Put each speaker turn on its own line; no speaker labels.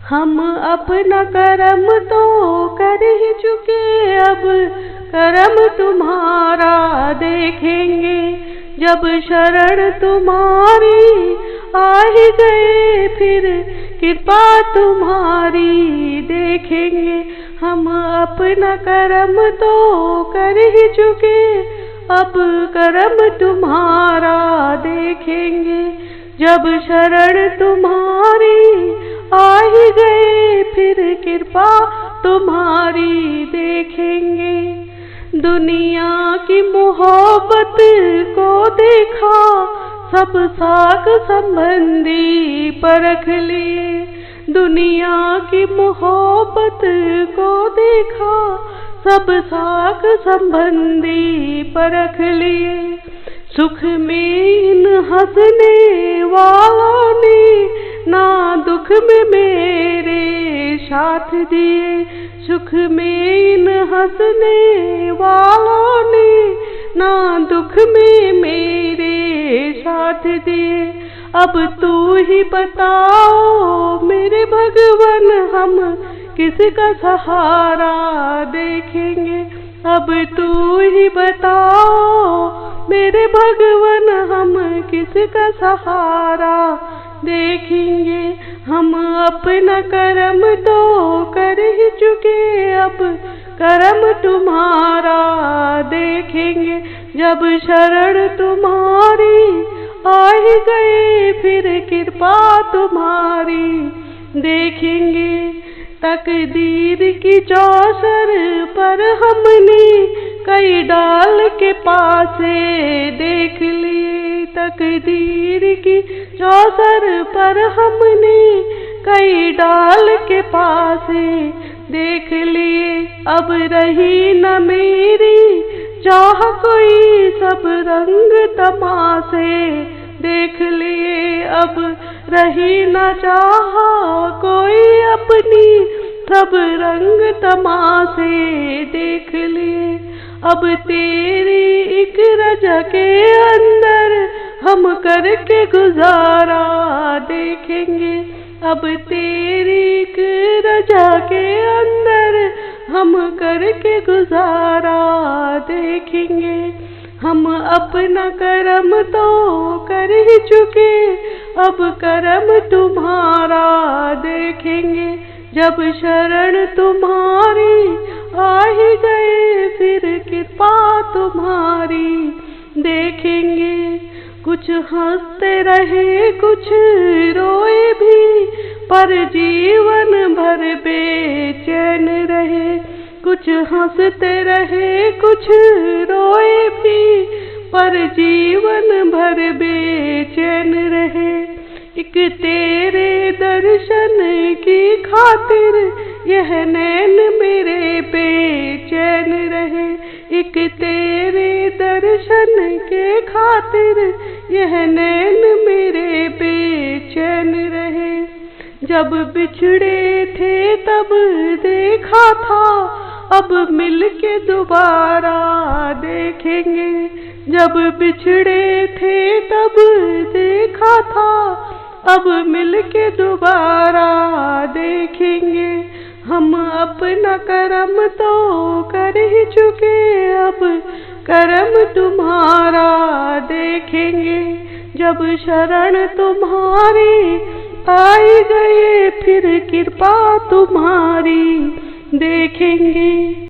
हम अपना कर्म तो कर ही चुके, अब कर्म तुम्हारा देखेंगे। जब शरण तुम्हारी आ ही गए, फिर कृपा तुम्हारी देखेंगे। हम अपना कर्म तो कर ही चुके, अब कर्म तुम्हारा देखेंगे। जब शरण तुम्हारी आ ही गए, फिर कृपा तुम्हारी देखेंगे। दुनिया की मोहब्बत को देखा, सब साक संबंधी परख लिए। दुनिया की मोहब्बत को देखा, सब साक संबंधी परख लिए। सुख में इन हंसने वालों ने, ना दुख में मेरे साथ दिए। सुख में इन हंसने वालों ने, ना दुख में मेरे साथ दिए। अब तू ही बताओ मेरे भगवन, हम किसका सहारा देखेंगे। अब तू ही बताओ मेरे भगवन, हम किसका सहारा देखेंगे। हम अपना कर्म तो कर ही चुके, अब कर्म तुम्हारा देखेंगे। जब शरण तुम्हारी आ ही गए, फिर कृपा तुम्हारी देखेंगे। तकदीर की चौसर पर हमने कई डाल के पासे देख लिए। तकदीर की चौसर पर हमने कई डाल के पासे देख लिए। अब रही न मेरी चाह कोई, सब रंग तमाशे देख लिए। अब रही न चाह कोई अपनी, सब रंग तमाशे देख लिए। अब तेरी एक रजा के अंदर हम करके गुजारा देखेंगे। अब तेरी एक रजा के अंदर हम करके गुजारा देखेंगे। हम अपना कर्म तो कर ही चुके, अब कर्म तुम्हारा देखेंगे। जब शरण तुम्हारी आ ही गए, फिर कृपा तुम्हारी देखेंगे। कुछ हंसते रहे कुछ रोए भी, पर जीवन भर बेचैन रहे। कुछ हंसते रहे कुछ रोए भी, पर जीवन भर बेचैन रहे। एक तेरे दर्शन की खातिर यह नैन मेरे बेचैन रहे। एक तेरे दर्शन के खातिर यह नैन मेरे बेचैन रहे। जब बिछड़े थे तब देखा था, अब मिलके दोबारा देखेंगे। जब बिछड़े थे तब देखा था, अब मिलके दोबारा देखेंगे। हम अपना कर्म तो कर ही चुके, अब कर्म तुम्हारा देखेंगे। जब शरण तुम्हारी आई गए, फिर कृपा तुम्हारी देखेंगे।